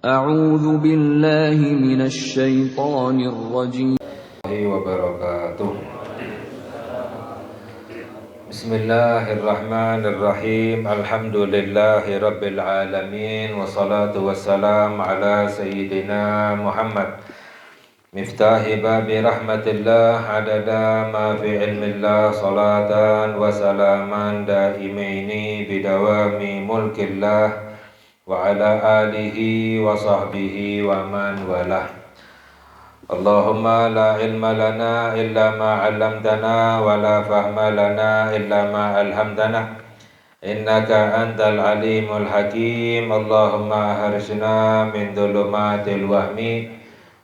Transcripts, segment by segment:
أعوذ بالله من الشيطان الرجيم. Wabarakatuh. Bismillahirrahmanirrahim. Alhamdulillahi rabbil alamin. Wassalatu wassalam ala sayyidina Muhammad miftahi babi rahmatillah adada ma fi ilmillah. Salatan wa salaman daimaini bidawami mulkillah wa ala alihi wa sahbihi wa man walah. Allahumma la ilma lana illa ma 'allamtana wa la fahma lana illa ma 'allamtana innaka antal alimul hakim. Allahumma aharsna min dhulumatil wahmi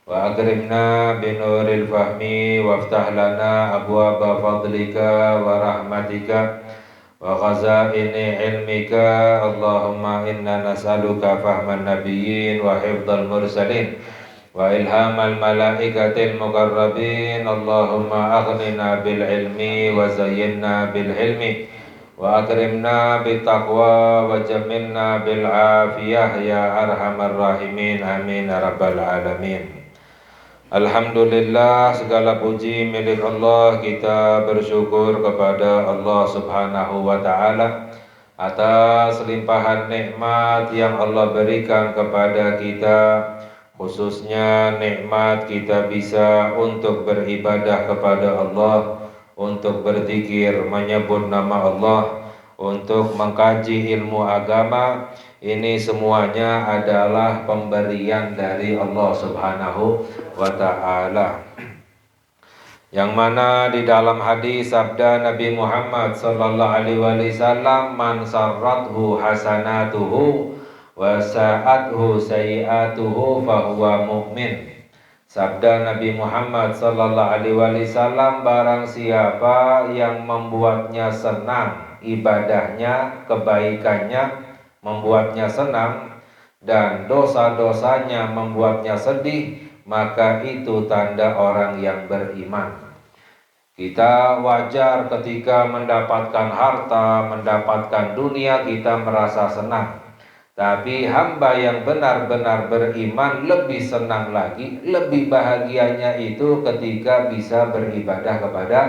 wa akrimna binuril fahmi waftah lana abwaaba fadlika wa rahmatika wa khazaini ilmika. Allahumma inna nas'aluka fahman nabiyyin wa hifdzal mursalin wa ilhamal malaikatil muqarrabin. Allahumma aghnina bil ilmi wa zayyinna bil hilmi wa akrimna bit taqwa wa jamilna bil afiyah ya arhamar rahimin. Amin ya rabbal alamin. Alhamdulillah, segala puji milik Allah. Kita bersyukur kepada Allah subhanahu wa ta'ala atas limpahan nikmat yang Allah berikan kepada kita, khususnya nikmat kita bisa untuk beribadah kepada Allah, untuk berzikir, menyebut nama Allah, untuk mengkaji ilmu agama. Ini semuanya adalah pemberian dari Allah subhanahu wa ta'ala, yang mana di dalam hadis sabda Nabi Muhammad sallallahu alaihi wasallam, man sarrathu hasanatuhu wa sa'athu sayi'atuhu fahuwa mu'min. Sabda Nabi Muhammad sallallahu alaihi wasallam, barang siapa yang membuatnya senang ibadahnya, kebaikannya membuatnya senang, dan dosa-dosanya membuatnya sedih, maka itu tanda orang yang beriman. Kita wajar ketika mendapatkan harta, mendapatkan dunia, kita merasa senang. Tapi hamba yang benar-benar beriman lebih senang lagi, lebih bahagianya itu ketika bisa beribadah kepada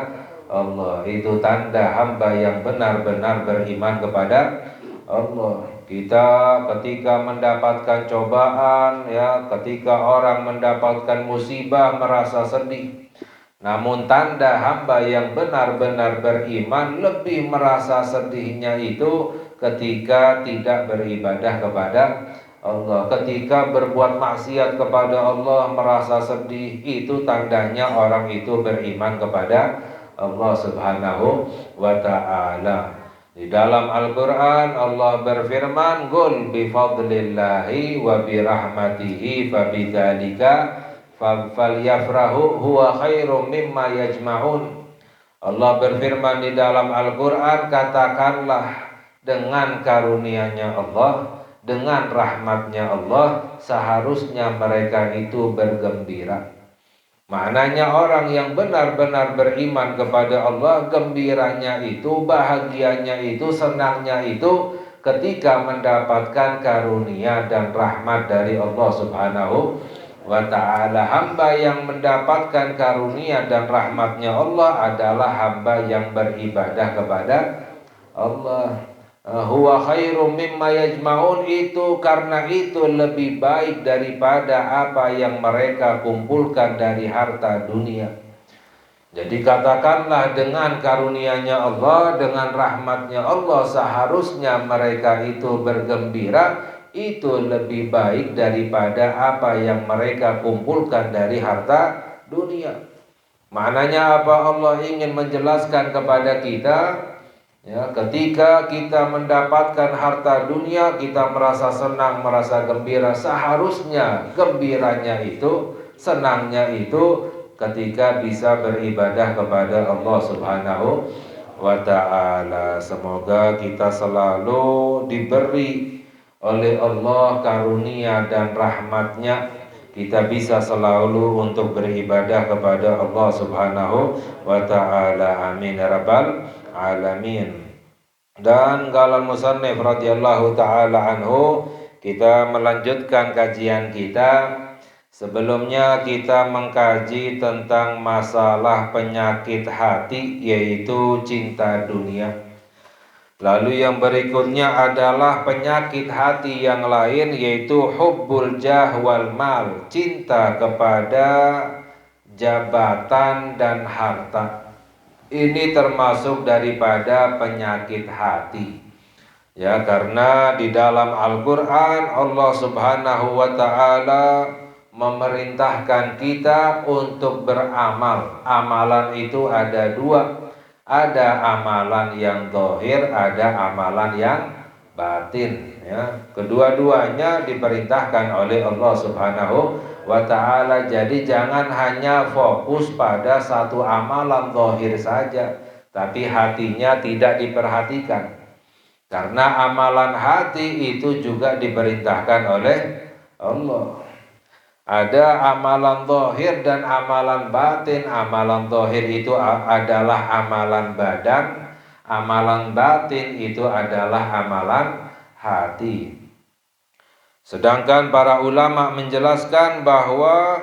Allah. Itu tanda hamba yang benar-benar beriman kepada Allah. Kita ketika mendapatkan cobaan, ketika orang mendapatkan musibah merasa sedih. Namun tanda hamba yang benar-benar beriman lebih merasa sedihnya itu ketika tidak beribadah kepada Allah. Ketika berbuat maksiat kepada Allah merasa sedih, itu tandanya orang itu beriman kepada Allah subhanahu wa ta'ala. Di dalam Al-Quran Allah berfirman, Qul bifadlillahi wa birahmatihi fabidzalika falyafrahu huwa khairum mimma yajma'un. Allah berfirman di dalam Al-Quran, katakanlah dengan karunia-Nya Allah, dengan rahmatnya Allah, seharusnya mereka itu bergembira. Maknanya orang yang benar-benar beriman kepada Allah, gembiranya itu, bahagianya itu, senangnya itu ketika mendapatkan karunia dan rahmat dari Allah subhanahu wa ta'ala. Hamba yang mendapatkan karunia dan rahmatnya Allah adalah hamba yang beribadah kepada Allah. Huwa khairum mimma yajma'un, itu karena itu lebih baik daripada apa yang mereka kumpulkan dari harta dunia. Jadi katakanlah dengan karunia-Nya Allah, dengan rahmatnya Allah, seharusnya mereka itu bergembira. Itu lebih baik daripada apa yang mereka kumpulkan dari harta dunia. Maknanya apa? Allah ingin menjelaskan kepada kita, ketika kita mendapatkan harta dunia, kita merasa senang, merasa gembira. Seharusnya gembiranya itu, senangnya itu ketika bisa beribadah kepada Allah subhanahu wa ta'ala. Semoga kita selalu diberi oleh Allah karunia dan rahmatnya, kita bisa selalu untuk beribadah kepada Allah subhanahu wa ta'ala. Amin ya rabbal alamin. Dan qala al-musannif radhiyallahu ta'ala anhu, kita melanjutkan kajian kita. Sebelumnya kita mengkaji tentang masalah penyakit hati, yaitu cinta dunia. Lalu yang berikutnya adalah penyakit hati yang lain, yaitu hubbul jah wal mal, cinta kepada jabatan dan harta. Ini termasuk daripada penyakit hati. Ya, karena di dalam Al-Qur'an Allah Subhanahu wa taala memerintahkan kita untuk beramal. Amalan itu ada dua. Ada amalan yang zahir, ada amalan yang batin, ya. Kedua-duanya diperintahkan oleh Allah Subhanahu wa ta'ala. Jadi jangan hanya fokus pada satu amalan zahir saja, tapi hatinya tidak diperhatikan. Karena amalan hati itu juga diperintahkan oleh Allah. Ada amalan zahir dan amalan batin. Amalan zahir itu adalah amalan badan, amalan batin itu adalah amalan hati. Sedangkan para ulama menjelaskan bahwa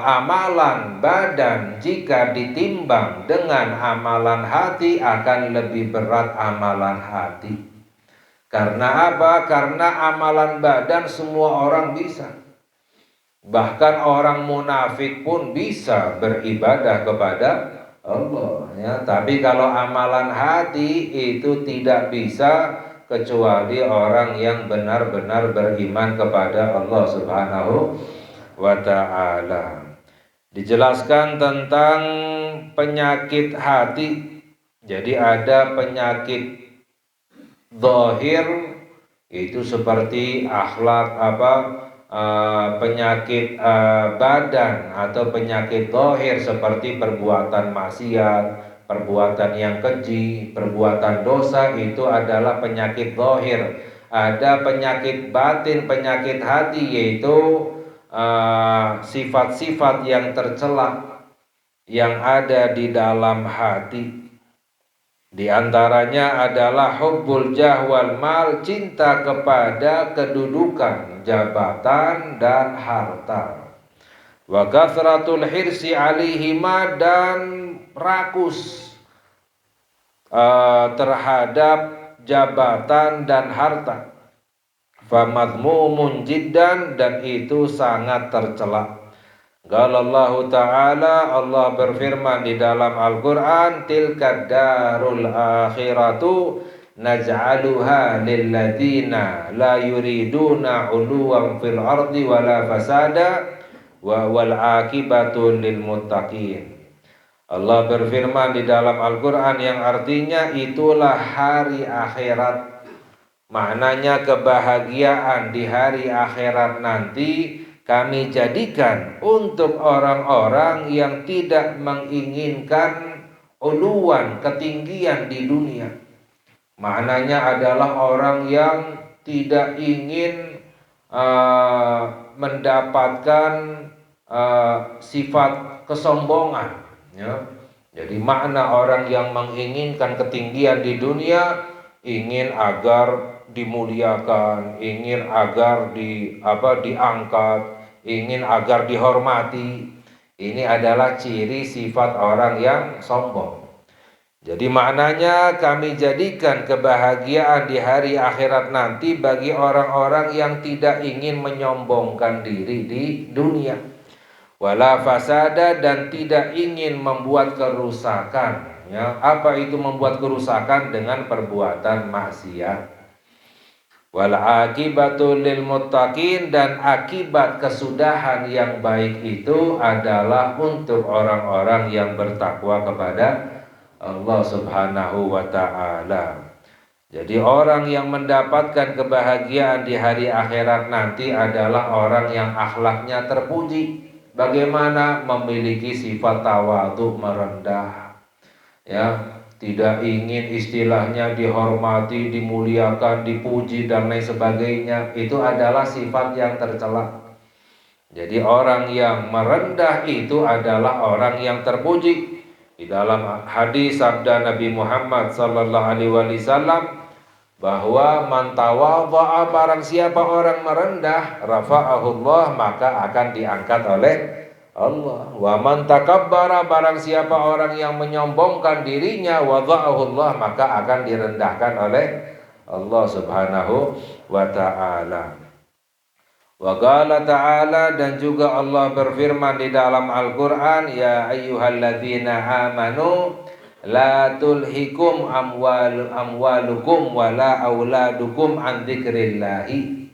amalan badan jika ditimbang dengan amalan hati akan lebih berat amalan hati. Karena apa? Karena amalan badan semua orang bisa. Bahkan orang munafik pun bisa beribadah kepada Allah, ya. Tapi kalau amalan hati itu tidak bisa, kecuali orang yang benar-benar beriman kepada Allah Subhanahu wa ta'ala. Dijelaskan tentang penyakit hati. Jadi ada penyakit zahir, itu seperti akhlak penyakit badan, atau penyakit zahir seperti perbuatan maksiat, perbuatan yang keji, perbuatan dosa, itu adalah penyakit zahir. Ada penyakit batin, penyakit hati, yaitu sifat-sifat yang tercela yang ada di dalam hati. Di antaranya adalah hubbul jah wal mal, cinta kepada kedudukan, jabatan dan harta. Wa kathratul hirsi alaihima, dan rakus terhadap jabatan dan harta. Famadmumun jiddan, dan itu sangat tercela. Qalallahu ta'ala, Allah berfirman di dalam Al-Qur'an, tilka darul akhiratu naj'aluha lilladzina la yuriduna 'uluwan fil ardi wala fasada wa wal akibatu lil muttaqin. Allah berfirman di dalam Al-Qur'an yang artinya itulah hari akhirat. Maknanya kebahagiaan di hari akhirat nanti kami jadikan untuk orang-orang yang tidak menginginkan uluan, ketinggian di dunia. Maknanya adalah orang yang tidak ingin mendapatkan sifat kesombongan, ya. Jadi makna orang yang menginginkan ketinggian di dunia, ingin agar dimuliakan, ingin agar diangkat, ingin agar dihormati. Ini adalah ciri sifat orang yang sombong. Jadi maknanya kami jadikan kebahagiaan di hari akhirat nanti bagi orang-orang yang tidak ingin menyombongkan diri di dunia. Wala fasada, dan tidak ingin membuat kerusakan, ya. Apa itu membuat kerusakan? Dengan perbuatan maksiat. Wal akibatu lil muttaqin, dan akibat kesudahan yang baik itu adalah untuk orang-orang yang bertakwa kepada Allah Subhanahu wa ta'ala. Jadi orang yang mendapatkan kebahagiaan di hari akhirat nanti adalah orang yang akhlaknya terpuji. Bagaimana? Memiliki sifat tawadhu, merendah, ya. Tidak ingin istilahnya dihormati, dimuliakan, dipuji dan lain sebagainya. Itu adalah sifat yang tercela. Jadi orang yang merendah itu adalah orang yang terpuji. Di dalam hadis sabda Nabi Muhammad sallallahu alaihi wasallam bahwa man tawadha'a, barang siapa orang merendah, rafa'ahullah, maka akan diangkat oleh Allah. Wa man takabbara, barang siapa orang yang menyombongkan dirinya, wadha'ahullah, maka akan direndahkan oleh Allah Subhanahu wa ta'ala. Wa qala ta'ala, dan juga Allah berfirman di dalam Al-Qur'an, ya ayyuhalladzina amanu la tulhikum amwalukum wala auladukum an dzikrillahi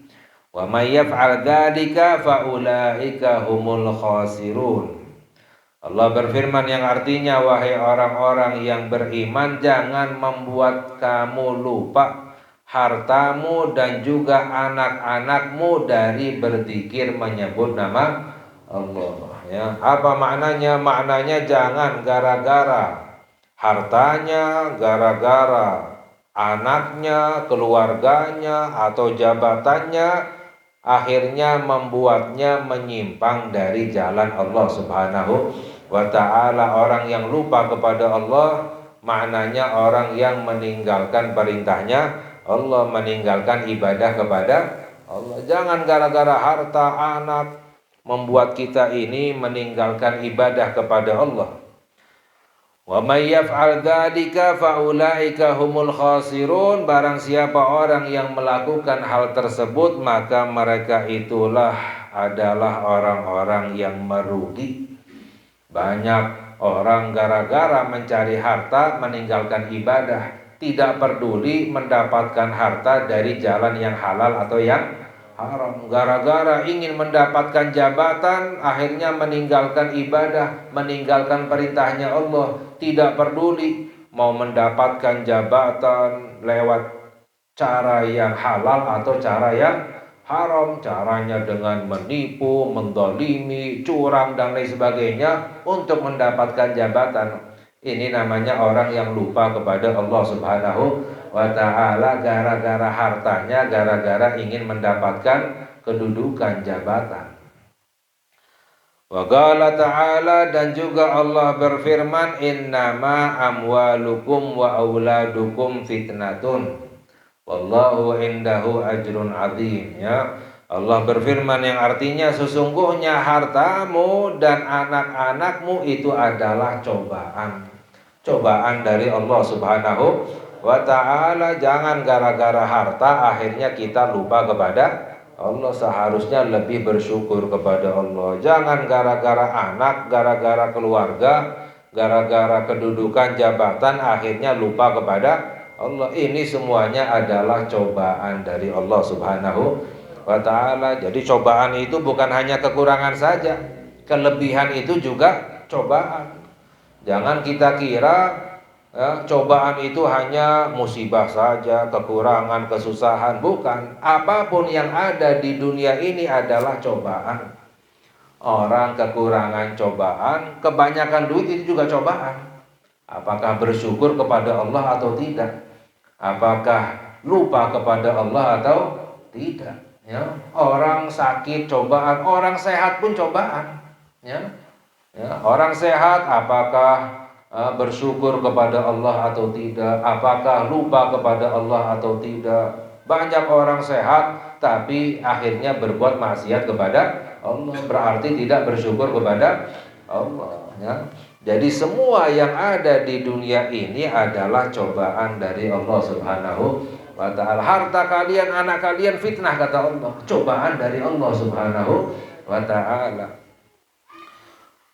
wa may yaf'al dzalika fa ulaika humul khasirun. Allah berfirman yang artinya, wahai orang-orang yang beriman, jangan membuat kamu lupa hartamu dan juga anak-anakmu dari berzikir menyebut nama Allah. Ya, apa maknanya? Maknanya jangan gara-gara hartanya, gara-gara anaknya, keluarganya, atau jabatannya akhirnya membuatnya menyimpang dari jalan Allah Subhanahu wa ta'ala. Orang yang lupa kepada Allah maknanya orang yang meninggalkan perintahnya Allah, meninggalkan ibadah kepada Allah. Jangan gara-gara harta, anak membuat kita ini meninggalkan ibadah kepada Allah. Wa may yaf'al dzalika fa ulaika humul khasirun. Barang siapa orang yang melakukan hal tersebut, maka mereka itulah adalah orang-orang yang merugi. Banyak orang gara-gara mencari harta meninggalkan ibadah, tidak peduli mendapatkan harta dari jalan yang halal atau yang haram. Gara-gara ingin mendapatkan jabatan, akhirnya meninggalkan ibadah, meninggalkan perintahnya Allah. Tidak peduli mau mendapatkan jabatan lewat cara yang halal atau cara yang haram. Caranya dengan menipu, mendolimi, curang, dan lain sebagainya untuk mendapatkan jabatan. Ini namanya orang yang lupa kepada Allah Subhanahu wa ta'ala, gara-gara hartanya, gara-gara ingin mendapatkan kedudukan jabatan. Wa qala ta'ala, dan juga Allah berfirman, innama amwalukum wa auladukum fitnatun wallahu indahu ajrun azim. Ya, Allah berfirman yang artinya sesungguhnya hartamu dan anak-anakmu itu adalah cobaan. Cobaan dari Allah Subhanahu wa ta'ala. Jangan gara-gara harta akhirnya kita lupa kepada Allah. Seharusnya lebih bersyukur kepada Allah. Jangan gara-gara anak, gara-gara keluarga, gara-gara kedudukan jabatan akhirnya lupa kepada Allah. Ini semuanya adalah cobaan dari Allah Subhanahu wa ta'ala. Jadi cobaan itu bukan hanya kekurangan saja, kelebihan itu juga cobaan. Jangan kita kira cobaan itu hanya musibah saja, kekurangan, kesusahan. Bukan. Apapun yang ada di dunia ini adalah cobaan. Orang kekurangan cobaan, kebanyakan duit itu juga cobaan. Apakah bersyukur kepada Allah atau tidak? Apakah lupa kepada Allah atau tidak? Ya. Orang sakit cobaan, orang sehat pun cobaan. Ya. Ya, orang sehat apakah bersyukur kepada Allah atau tidak? Apakah lupa kepada Allah atau tidak? Banyak orang sehat tapi akhirnya berbuat maksiat kepada Allah, berarti tidak bersyukur kepada Allah. Ya. Jadi semua yang ada di dunia ini adalah cobaan dari Allah Subhanahu wa ta'ala. Harta kalian, anak kalian fitnah kata Allah, cobaan dari Allah Subhanahu wa ta'ala.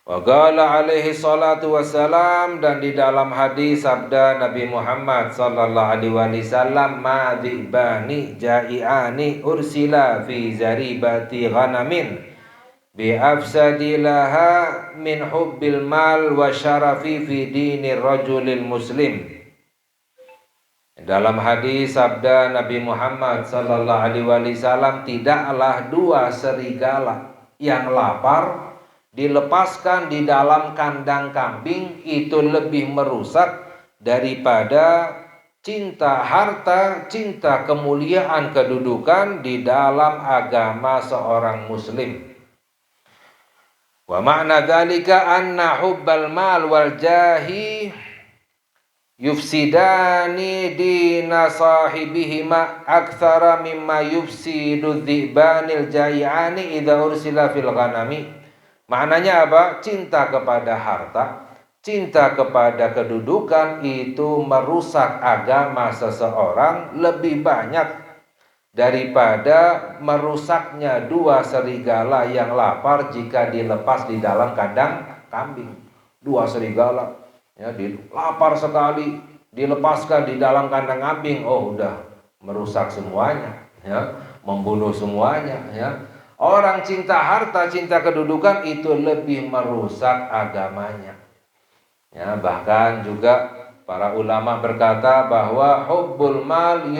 Wa qala alaihi salatu wassalam, dan di dalam hadis sabda Nabi Muhammad sallallahu alaihi wasallam, ma dhibani ja'iani ursila fi zaribati ghanamin bi afsadilaha min hubbil mal wa syarafi fi dinir rajulil muslim. Dalam hadis sabda Nabi Muhammad sallallahu alaihi wasallam, tidaklah dua serigala yang lapar dilepaskan di dalam kandang kambing itu lebih merusak daripada cinta harta, cinta kemuliaan, kedudukan di dalam agama seorang muslim. Wa ma'na dzalika anna hubbal mal wal jahi yufsidani dina sahibihima aktsara mimma yufsidu dzibanil jai'ani idza ursila fil ghanami. Maknanya apa? Cinta kepada harta, cinta kepada kedudukan itu merusak agama seseorang lebih banyak daripada merusaknya dua serigala yang lapar jika dilepas di dalam kandang kambing. Dua serigala ya, lapar sekali, dilepaskan di dalam kandang kambing, oh udah merusak semuanya ya, membunuh semuanya ya. Orang cinta harta, cinta kedudukan itu lebih merusak agamanya ya. Bahkan juga para ulama berkata bahwa hubbul mal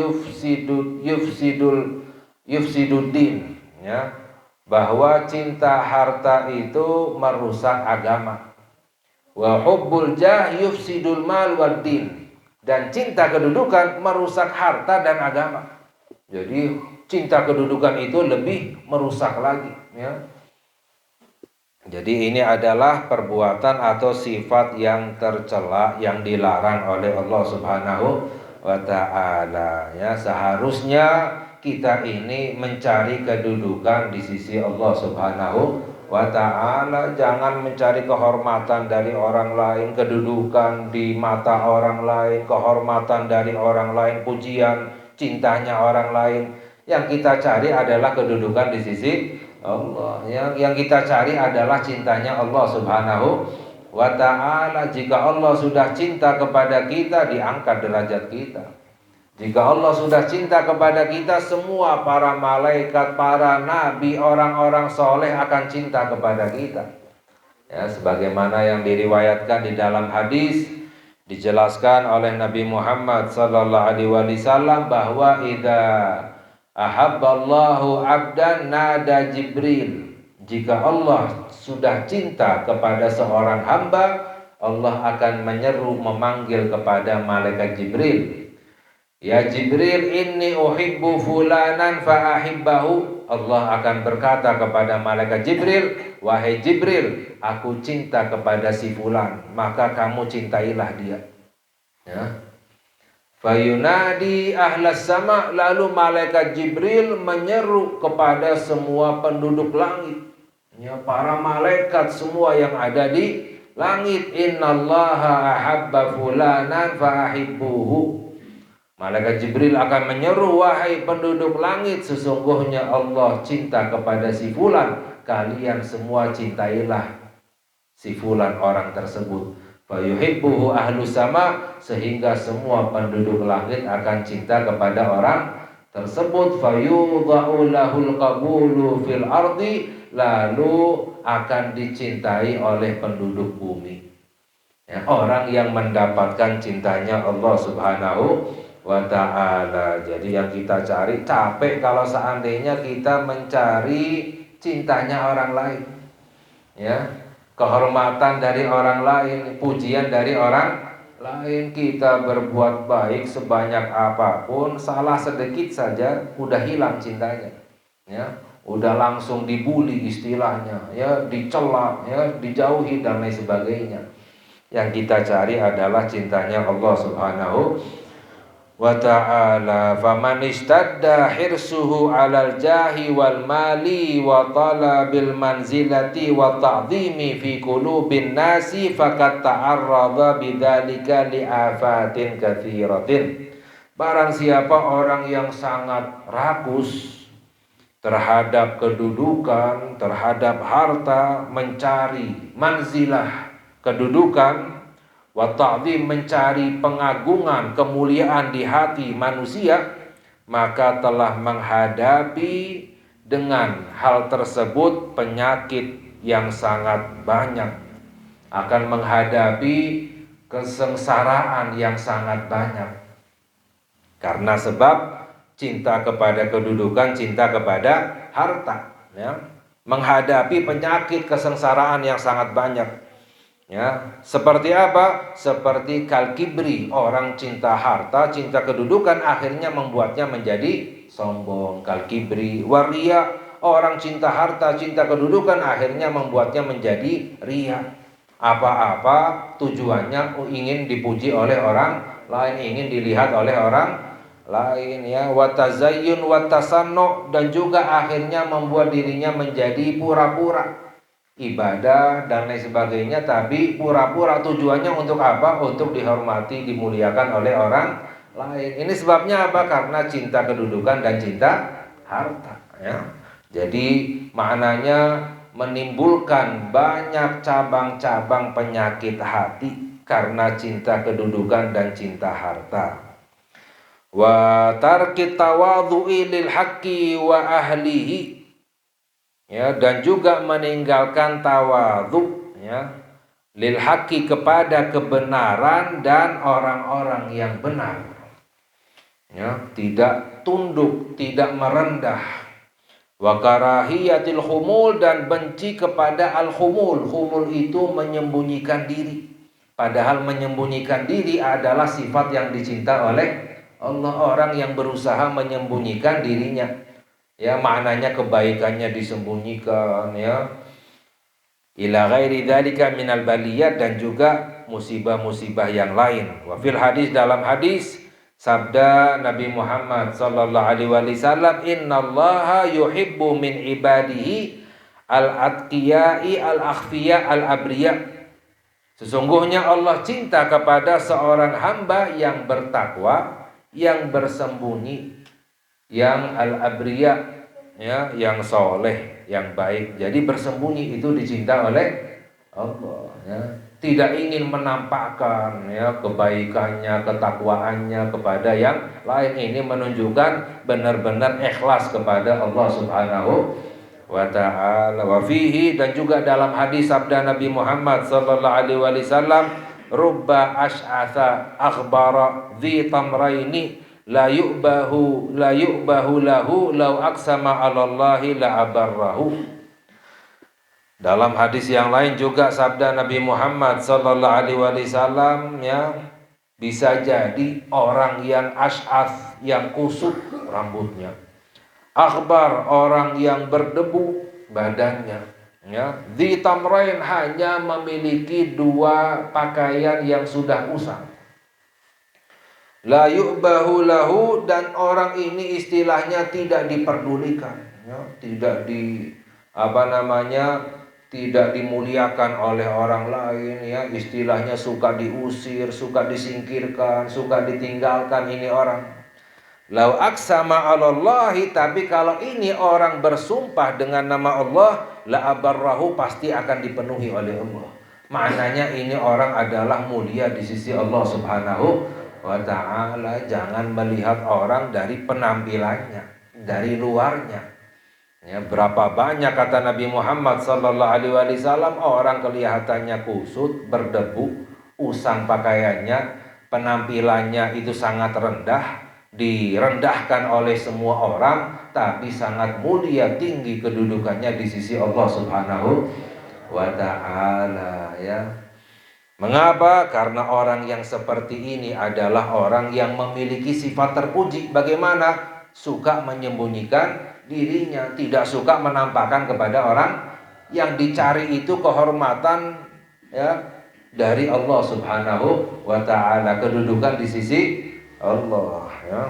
yufsiduddin ya, bahwa cinta harta itu merusak agama. Wa hubbul jah yufsidul mal wad din, dan cinta kedudukan merusak harta dan agama. Jadi cinta kedudukan itu lebih merusak lagi ya. Jadi ini adalah perbuatan atau sifat yang tercela, yang dilarang oleh Allah Subhanahu wa taala ya. Seharusnya kita ini mencari kedudukan di sisi Allah Subhanahu wa ta'ala, jangan mencari kehormatan dari orang lain, kedudukan di mata orang lain, kehormatan dari orang lain, pujian, cintanya orang lain. Yang kita cari adalah kedudukan di sisi Allah. Yang kita cari adalah cintanya Allah Subhanahu wa ta'ala. Jika Allah sudah cinta kepada kita, diangkat derajat kita. Jika Allah sudah cinta kepada kita, semua para malaikat, para nabi, orang-orang soleh akan cinta kepada kita ya, sebagaimana yang diriwayatkan di dalam hadis, dijelaskan oleh Nabi Muhammad sallallahu alaihi wasallam bahwa idza ahabballahu abdan nada Jibril. Jika Allah sudah cinta kepada seorang hamba, Allah akan menyeru, memanggil kepada malaikat Jibril. Ya Jibril, inni uhibbu fulanan fa'ahibbahu. Allah akan berkata kepada malaikat Jibril, wahai Jibril, aku cinta kepada si fulan, maka kamu cintailah dia ya. Fayunadi ahlas sama, lalu malaikat Jibril menyeru kepada semua penduduk langit ya, para malaikat semua yang ada di langit, innallaha ahabba fulanan fa'ahibbuhu. Malaikat Jibril akan menyeru, wahai penduduk langit, sesungguhnya Allah cinta kepada si fulan, kalian semua cintailah si fulan orang tersebut. Fayuhibbuhu ahlus sama, sehingga semua penduduk langit akan cinta kepada orang tersebut. Fayudha'u lahul qabulu fil ardi, lalu akan dicintai oleh penduduk bumi ya, orang yang mendapatkan cintanya Allah Subhanahu wa ta'ala. Jadi yang kita cari, capek kalau seandainya kita mencari cintanya orang lain ya, kehormatan dari orang lain, pujian dari orang lain. Kita berbuat baik sebanyak apapun, salah sedikit saja udah hilang cintanya ya, udah langsung dibully istilahnya ya, dicela ya, dijauhi dan lain sebagainya. Yang kita cari adalah cintanya Allah Subhanahu wa ta'ala. Faman istadda hirsuhu 'alal jahi wal mali wa talabil manzilati wa ta'dhimi fi qulubin nasi faqad ta'arrada bidzalika li afatin katsiratin. Barang siapa orang yang sangat rakus terhadap kedudukan, terhadap harta, mencari manzilah, kedudukan, wa ta'zim, mencari pengagungan, kemuliaan di hati manusia, maka telah menghadapi dengan hal tersebut penyakit yang sangat banyak, akan menghadapi kesengsaraan yang sangat banyak. Karena sebab cinta kepada kedudukan, cinta kepada harta ya, menghadapi penyakit kesengsaraan yang sangat banyak. Ya, seperti apa? Seperti kal-kibri, orang cinta harta, cinta kedudukan akhirnya membuatnya menjadi sombong. Kal-kibri, waria, orang cinta harta, cinta kedudukan akhirnya membuatnya menjadi ria. Apa-apa tujuannya ingin dipuji oleh orang lain, ingin dilihat oleh orang lain, ya. Watazayyun watasannu, dan juga akhirnya membuat dirinya menjadi pura-pura ibadah dan lain sebagainya, tapi pura-pura tujuannya untuk apa? Untuk dihormati, dimuliakan oleh orang lain. Ini sebabnya apa? Karena cinta kedudukan dan cinta harta, ya. Jadi maknanya menimbulkan banyak cabang-cabang penyakit hati karena cinta kedudukan dan cinta harta. Wa tarki tawadhu'i lil haqqi wa ahlihi, ya, dan juga meninggalkan tawadhu, ya, lil haqqi, kepada kebenaran dan orang-orang yang benar, ya, tidak tunduk, tidak merendah. Wa karahiyatil khumul, dan benci kepada al-khumul. Khumul itu menyembunyikan diri, padahal menyembunyikan diri adalah sifat yang dicinta oleh Allah. Orang yang berusaha menyembunyikan dirinya, ya, maknanya kebaikannya disembunyikan, ya, ila ghairi dzalika minal baliyat, dan juga musibah-musibah yang lain. Wa fil hadis, dalam hadis, sabda Nabi Muhammad sallallahu alaihi wasallam, innallaha yuhibbu min ibadihi al-atqiyai al-akhfiya al-abriya. Sesungguhnya Allah cinta kepada seorang hamba yang bertakwa, yang bersembunyi, yang al-abriya, ya, yang soleh, yang baik. Jadi bersembunyi itu dicinta oleh Allah, ya. Tidak ingin menampakkan, ya, kebaikannya, ketakwaannya kepada yang lain. Ini menunjukkan benar-benar ikhlas kepada Allah Subhanahu wa ta'ala. Wa fihi, dan juga dalam hadis sabda Nabi Muhammad sallallahu alaihi wasallam, rubba ash'atha akhbara dhi tamraini la yu'bahu lahu law aqsama 'ala Allahi la abarrahu. Dalam hadis yang lain juga sabda Nabi Muhammad sallallahu alaihi wasallam, ya, bisa jadi orang yang ash'ath, yang kusut rambutnya, akhbar, orang yang berdebu badannya, ya, dhi tamrain, hanya memiliki 2 pakaian yang sudah usang, la yu'bahu lahu, dan orang ini istilahnya tidak diperdulikan, ya, tidak dimuliakan oleh orang lain, ya, istilahnya suka diusir, suka disingkirkan, suka ditinggalkan ini orang. Lau aqsama 'alallahi, tapi kalau ini orang bersumpah dengan nama Allah, la abarrahu, pasti akan dipenuhi oleh Allah. Maknanya ini orang adalah mulia di sisi Allah Subhanahu wa ta'ala. Jangan melihat orang dari penampilannya, dari luarnya. Ya, berapa banyak kata Nabi Muhammad sallallahu alaihi wasallam orang kelihatannya kusut, berdebu, usang pakaiannya, penampilannya itu sangat rendah, direndahkan oleh semua orang, tapi sangat mulia, tinggi kedudukannya di sisi Allah Subhanahu wa ta'ala, ya. Mengapa? Karena orang yang seperti ini adalah orang yang memiliki sifat terpuji. Bagaimana? Suka menyembunyikan dirinya, tidak suka menampakkan kepada orang. Yang dicari itu kehormatan, ya, dari Allah Subhanahu wa ta'ala, kedudukan di sisi Allah, ya.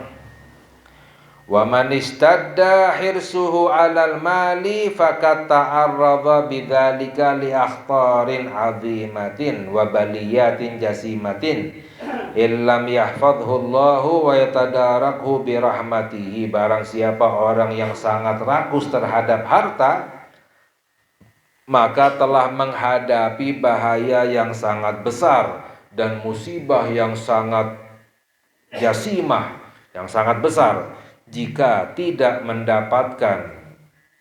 Wa man istadda hirsuhu 'alal mali faqad ta'arrada bidzalika li akhtarin 'azimatin wa baliyatin jasimatin illam yahfadhu Allahu wa yatadarakhu bi rahmatihi. Barang siapa orang yang sangat rakus terhadap harta, maka telah menghadapi bahaya yang sangat besar dan musibah yang sangat jasimah, yang sangat besar, jika tidak mendapatkan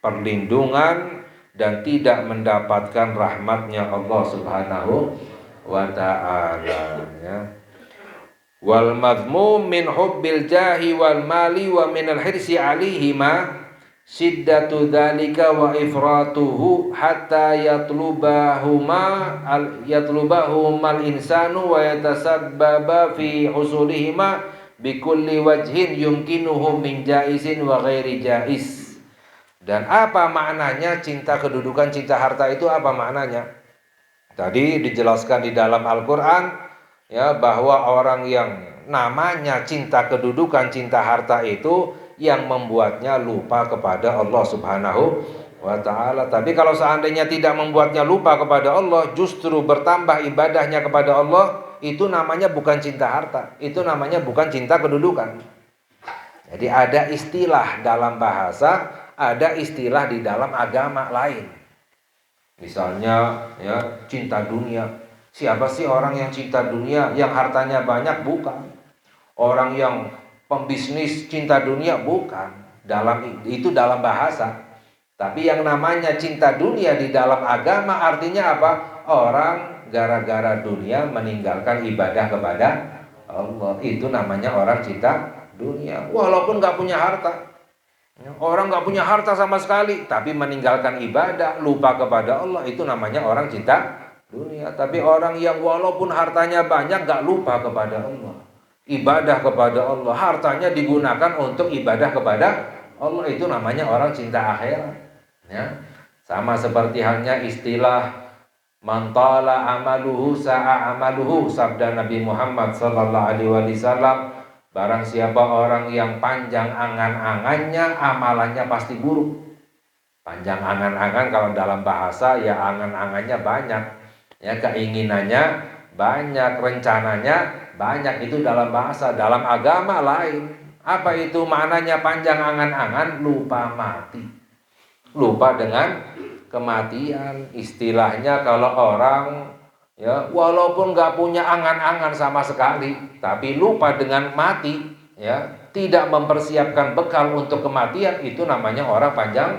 perlindungan dan tidak mendapatkan rahmatnya Allah Subhanahu wa ta'ala, ya. Wal madhmum min hubbil jahi wal mali wa min al hirsi alaihima shiddatu dzalika wa ifratuhu hatta yatlubahumal insanu wa yatasabbaba fi husulihima bikulli wajhin yumkinuhu min jaizin wa ghairi jaiz. Dan apa maknanya cinta kedudukan, cinta harta itu apa maknanya? Tadi dijelaskan di dalam Al-Qur'an ya bahwa orang yang namanya cinta kedudukan, cinta harta itu yang membuatnya lupa kepada Allah Subhanahu wa taala. Tapi kalau seandainya tidak membuatnya lupa kepada Allah, justru bertambah ibadahnya kepada Allah, itu namanya bukan cinta harta, itu namanya bukan cinta kedudukan. Jadi ada istilah dalam bahasa, ada istilah di dalam agama lain. Misalnya ya cinta dunia. Siapa sih orang yang cinta dunia, yang hartanya banyak? Bukan. Orang yang pembisnis cinta dunia? Bukan. Itu dalam bahasa. Tapi yang namanya cinta dunia di dalam agama artinya apa? Orang gara-gara dunia meninggalkan ibadah kepada Allah. Itu namanya orang cinta dunia. Walaupun gak punya harta. Orang gak punya harta sama sekali, tapi meninggalkan ibadah, lupa kepada Allah, itu namanya orang cinta dunia. Tapi orang yang walaupun hartanya banyak gak lupa kepada Allah, ibadah kepada Allah, hartanya digunakan untuk ibadah kepada Allah, itu namanya orang cinta akhirat. Ya. Sama seperti halnya istilah mantala amaluhu sa'a amaluhu, sabda Nabi Muhammad sallallahu alaihi wasallam, barang siapa orang yang panjang angan-angannya, amalannya pasti buruk. Panjang angan-angan kalau dalam bahasa ya angan-angannya banyak, ya keinginannya banyak, rencananya banyak, itu dalam bahasa. Dalam agama lain. Apa itu maknanya panjang angan-angan? Lupa mati, lupa dengan kematian. Istilahnya kalau orang ya walaupun gak punya angan-angan sama sekali, tapi lupa dengan mati, ya tidak mempersiapkan bekal untuk kematian, itu namanya orang panjang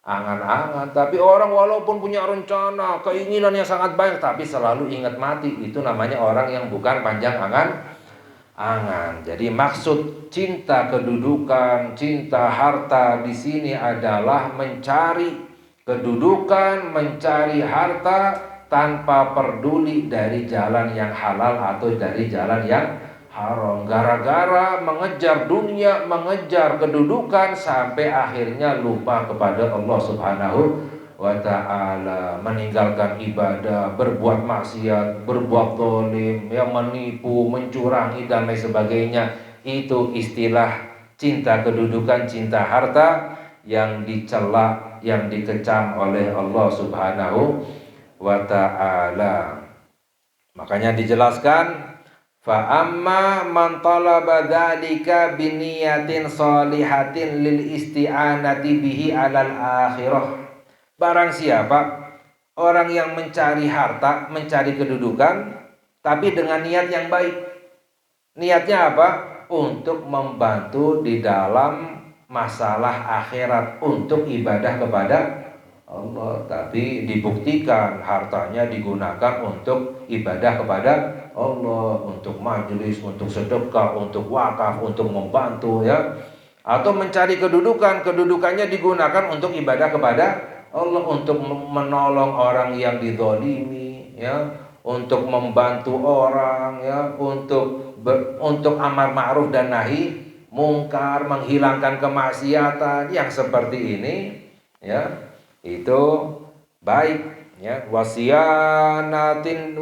angan-angan. Tapi orang walaupun punya rencana, keinginan yang sangat banyak, tapi selalu ingat mati, itu namanya orang yang bukan panjang angan-angan. Jadi maksud cinta kedudukan, cinta harta di sini adalah mencari kedudukan, mencari harta tanpa peduli dari jalan yang halal atau dari jalan yang haram. Gara-gara mengejar dunia, mengejar kedudukan, sampai akhirnya lupa kepada Allah Subhanahu wa ta'ala, meninggalkan ibadah, berbuat maksiat, berbuat zalim, yang menipu, mencurangi dan lain sebagainya. Itu istilah cinta kedudukan, cinta harta yang dicela, yang dikecam oleh Allah Subhanahu wa ta'ala. Makanya dijelaskan, fa amma man talaba dzalika biniyatin shalihatin lil isti'anati bihi alal akhirah. Barang siapa orang yang mencari harta, mencari kedudukan, tapi dengan niat yang baik. Niatnya apa? Untuk membantu di dalam masalah akhirat, untuk ibadah kepada Allah, tapi dibuktikan hartanya digunakan untuk ibadah kepada Allah, untuk majelis, untuk sedekah, untuk wakaf, untuk membantu, ya. Atau mencari kedudukan, kedudukannya digunakan untuk ibadah kepada Allah, untuk menolong orang yang dizalimi, ya, untuk membantu orang, ya, untuk amar ma'ruf dan nahi mungkar, menghilangkan kemaksiatan yang seperti ini, ya. Itu baik, ya. Wasiyanatid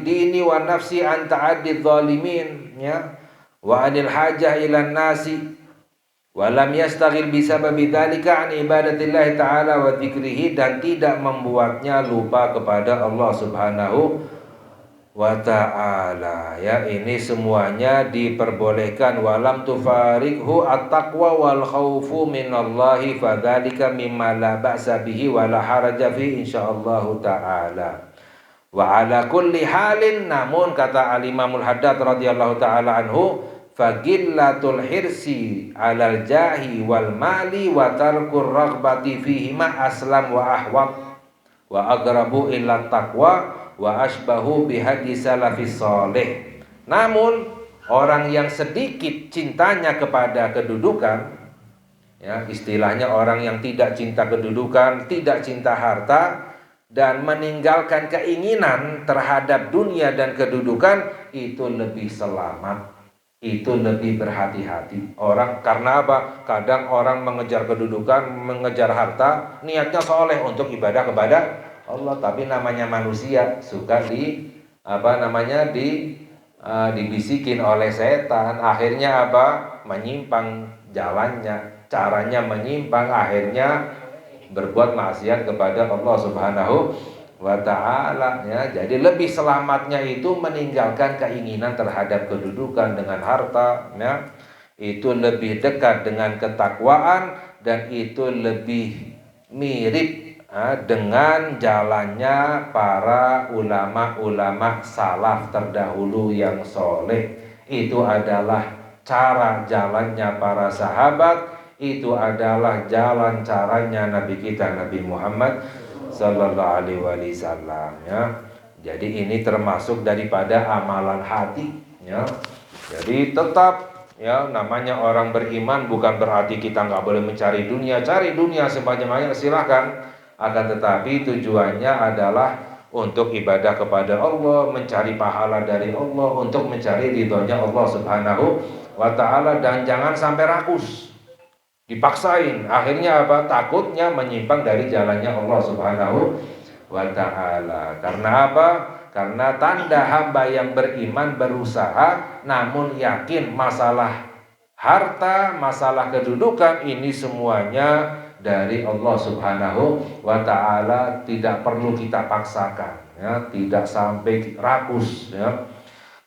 dini wa nafsi an ta'addid zalimin, ya, wa anil hajah ilan nasi wa lam yastaghil bisababi dzalika an ibadatillah ta'ala wa dzikrihi, dan tidak membuatnya lupa kepada Allah Subhanahu wa ta'ala, ya. Ini semuanya diperbolehkan. Walam tufarikhu at-taqwa wal khaufu minallahi fadzalika mimma la ba'sa bihi wa la haraja fi insyaallah ta'ala. Wa ala kulli halin, namun kata al-Imamul Haddad radhiyallahu ta'ala anhu, fagillatul hirsi alal jahi wal mali wa tarkur raghbati fihi ma aslam wa ahwab wa agrabu illa taqwa wa asbahu bihadi salafis salih. Namun orang yang sedikit cintanya kepada kedudukan, ya, istilahnya orang yang tidak cinta kedudukan, tidak cinta harta, dan meninggalkan keinginan terhadap dunia dan kedudukan, itu lebih selamat, itu lebih berhati-hati. Orang karena apa? Kadang orang mengejar kedudukan, mengejar harta, niatnya soleh untuk ibadah kepada Allah, tapi namanya manusia suka dibisikin oleh setan, akhirnya menyimpang jalannya, caranya menyimpang, akhirnya berbuat maksiat kepada Allah Subhanahu wa ta'ala ya. Jadi lebih selamatnya itu meninggalkan keinginan terhadap kedudukan dengan harta ya. Itu lebih dekat dengan ketakwaan dan itu lebih mirip dengan jalannya para ulama-ulama salaf terdahulu yang soleh. Itu adalah cara jalannya para sahabat, itu adalah jalan caranya Nabi kita Nabi Muhammad sallallahu alaihi wasallam ya. Jadi ini termasuk daripada amalan hati ya. Jadi tetap ya, namanya orang beriman bukan berarti kita nggak boleh mencari dunia. Cari dunia sebanyak-banyaknya silakan, akan tetapi tujuannya adalah untuk ibadah kepada Allah, mencari pahala dari Allah, untuk mencari ridhonya Allah Subhanahu wa ta'ala, dan jangan sampai rakus dipaksain, akhirnya takutnya menyimpang dari jalannya Allah Subhanahu wa ta'ala. Karena karena tanda hamba yang beriman berusaha namun yakin masalah harta, masalah kedudukan ini semuanya dari Allah Subhanahu wa ta'ala, tidak perlu kita paksakan ya, tidak sampai rakus ya.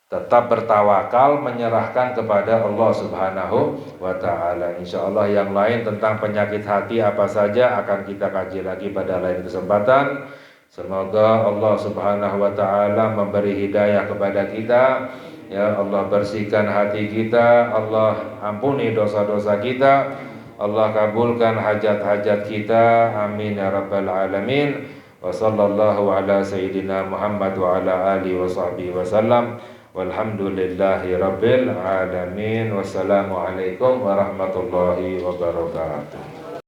Tetap bertawakal, menyerahkan kepada Allah Subhanahu wa ta'ala. InsyaAllah yang lain tentang penyakit hati apa saja akan kita kaji lagi pada lain kesempatan. Semoga Allah Subhanahu wa ta'ala memberi hidayah kepada kita. Ya Allah, bersihkan hati kita, Allah ampuni dosa-dosa kita, Allah kabulkan hajat-hajat kita, amin ya rabbal alamin. Wa sallallahu ala sayyidina Muhammad wa ala alihi wa sahbihi wa sallam. Walhamdulillahi rabbil alamin. Wassalamualaikum warahmatullahi wabarakatuh.